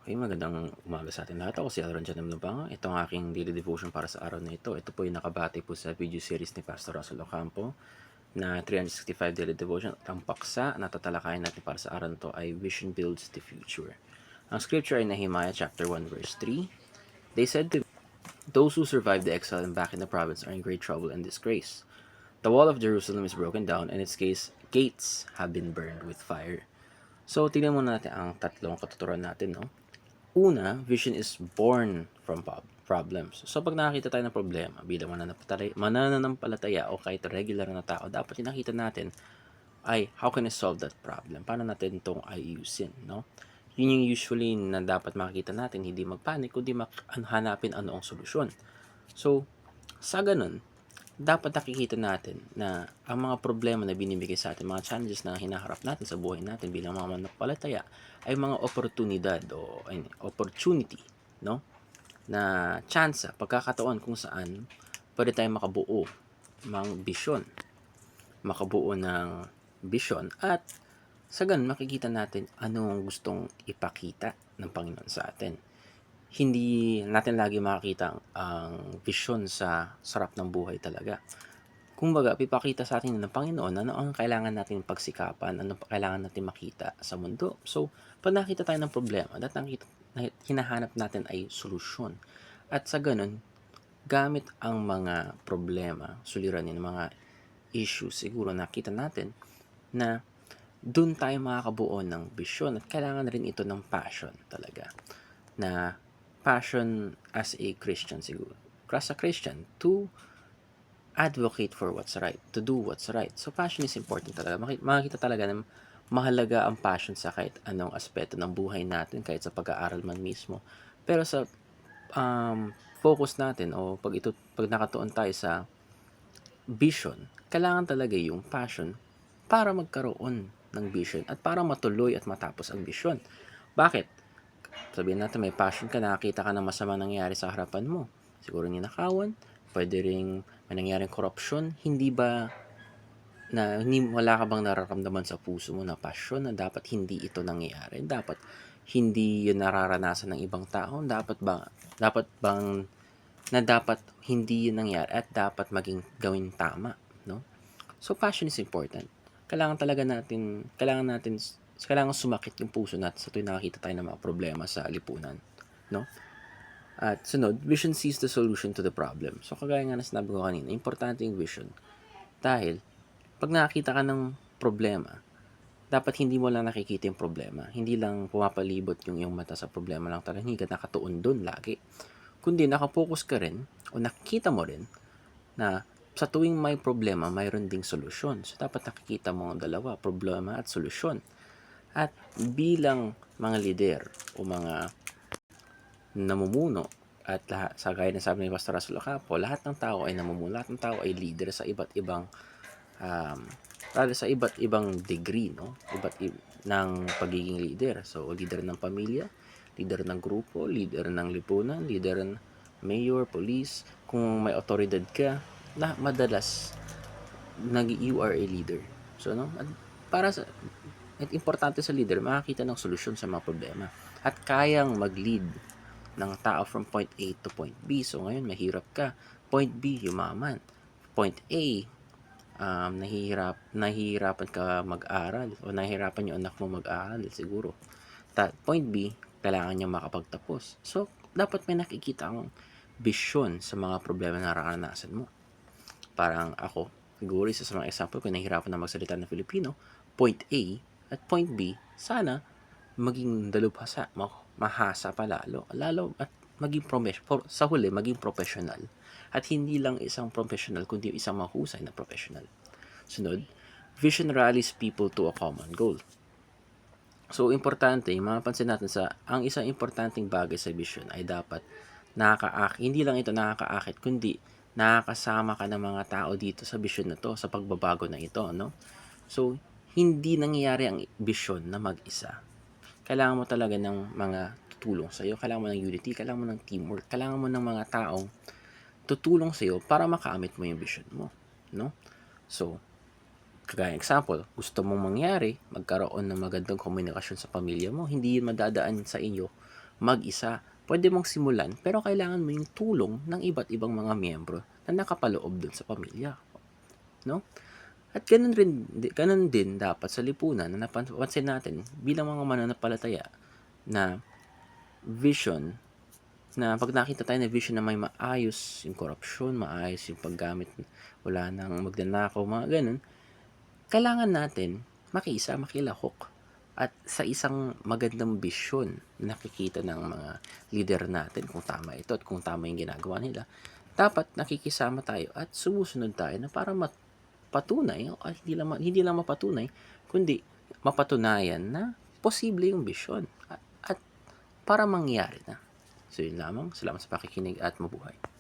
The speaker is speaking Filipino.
Okay, magandang umaga sa ating lahat. Ako si Alron Janam Lubanga. Ito ang aking daily devotion para sa araw na ito. Ito po yung nakabati po sa video series ni Pastor Russell Ocampo na 365 daily devotion. At ang paksa na tatalakayin natin para sa araw na ito ay Vision Builds the Future. Ang scripture ay Nehemiah chapter 1 verse 3. They said to me, those who survived the exile and back in the province are in great trouble and disgrace. The wall of Jerusalem is broken down and its gates have been burned with fire. So, tingnan muna natin ang tatlong katuturan natin, no? Una, vision is born from problems. So, pag nakakita tayo ng problema bilang mananampalataya o kahit regular na tao, dapat yung nakita natin ay how can I solve that problem? Paano natin itong ayusin, no? Yun yung usually na dapat makikita natin, hindi magpanik, kundi hanapin ano ang solusyon. So, sa ganun, dapat nakikita natin na ang mga problema na binibigay sa atin, mga challenges na hinaharap natin sa buhay natin bilang mga mananampalataya ay mga oportunidad o opportunity, no? Na chance, pagkakataon kung saan pwede tayong makabuo makabuo ng vision at sa ganun makikita natin ano ang gustong ipakita ng Panginoon sa atin. Hindi natin lagi makakita ang vision sa sarap ng buhay talaga. Kumbaga, ipapakita sa atin ng Panginoon ano ang kailangan natin pagsikapan, ano kailangan natin makita sa mundo. So, pag nakita tayo ng problema, hinahanap natin ay solusyon. At sa ganun, gamit ang mga problema, suliranin ng mga issues, siguro nakita natin na doon tayo makakabuo ng vision at kailangan rin ito ng passion talaga. Na passion as a Christian siguro. As a Christian, to advocate for what's right, to do what's right. So, passion is important talaga. Makikita talaga na mahalaga ang passion sa kahit anong aspeto ng buhay natin, kahit sa pag-aaral man mismo. Pero sa focus natin o pag nakatuon tayo sa vision, kailangan talaga yung passion para magkaroon ng vision at para matuloy at matapos ang vision. Bakit? Sabihin natin may passion ka, nakakita ka ng masama nangyayari sa harapan mo. Siguro ninakawan, pwede ring may nangyaring korupsyon. Hindi ba wala ka bang nararamdaman sa puso mo na passion na dapat hindi ito nangyayari? Dapat hindi yun nararanasan ng ibang tao? Dapat hindi yun nangyari at dapat maging gawin tama, no? So, passion is important. Kailangan sumakit yung puso natin sa tuwing nakakita tayo ng mga problema sa lipunan, no? At sunod, vision sees the solution to the problem. So, kagaya nga na sinabi ko kanina, importante yung vision. Dahil, pag nakakita ka ng problema, dapat hindi mo lang nakikita yung problema. Hindi lang pumapalibot yung iyong mata sa problema lang talaga. Hindi ka nakatuon dun lagi. Kundi nakapokus ka rin o nakikita mo rin na sa tuwing may problema, mayroon ding solusyon. So, dapat nakikita mo ang dalawa, problema at solusyon. At bilang mga lider o mga namumuno at sa gaya ng sabi ni Pastor Russell Ocampo, lahat ng tao ay namumuno, lahat ng tao ay leader sa iba't ibang degree, no? Ng pagiging leader. So, leader ng pamilya, leader ng grupo, leader ng lipunan, leader ng mayor, police. Kung may otoridad ka, madalas you are a leader. So, no? At importante sa leader, makakita ng solusyon sa mga problema. At kayang mag-lead ng tao from point A to point B. So, ngayon, mahirap ka. Point B, yumaman. Point A, nahihirapan ka mag-aral o nahihirapan yung anak mo mag-aral siguro. Point B, kailangan niya makapagtapos. So, dapat may nakikita ang vision sa mga problema na nararanasan mo. Parang ako, siguro isa sa mga example ko, nahihirapan na magsalita ng Filipino, point A at point B, sana maging dalubhasa, mahasa pa lalo at maging sa huli, maging professional. At hindi lang isang professional, kundi isang mahusay na professional. Sunod, vision rallies people to a common goal. So, importante, mapapansin natin ang isang importanteng bagay sa vision ay dapat hindi lang ito nakakaakit, kundi nakakasama ka ng mga tao dito sa vision na to, sa pagbabago na ito, no? So, hindi nangyayari ang vision na mag-isa. Kailangan mo talaga ng mga tutulong sa'yo, kailangan mo ng unity, kailangan mo ng teamwork, kailangan mo ng mga taong tutulong sa'yo para makamit mo yung vision mo, no? So, kagaya example, gusto mong magkaroon ng magandang komunikasyon sa pamilya mo, hindi yun madadaan sa inyo mag-isa. Puwede mong simulan, pero kailangan mo yung tulong ng iba't ibang mga miyembro na nakapaloob dun sa pamilya, 'no? At gano'n din dapat sa lipunan na napansin natin bilang mga mananampalataya na vision, na 'pag nakita tayo na vision na may maayos yung korapsyon, maayos yung paggamit, wala ng magnanakaw, mga gano'n. Kailangan natin makiisa, makilahok at sa isang magandang bisyon na nakikita ng mga lider natin kung tama ito at kung tama yung ginagawa nila, dapat nakikisama tayo at sumusunod tayo na para patunay o hindi lang mapatunay, kundi mapatunayan na posible yung bisyon at para mangyari na. So yun lamang, salamat sa pakikinig at mabuhay.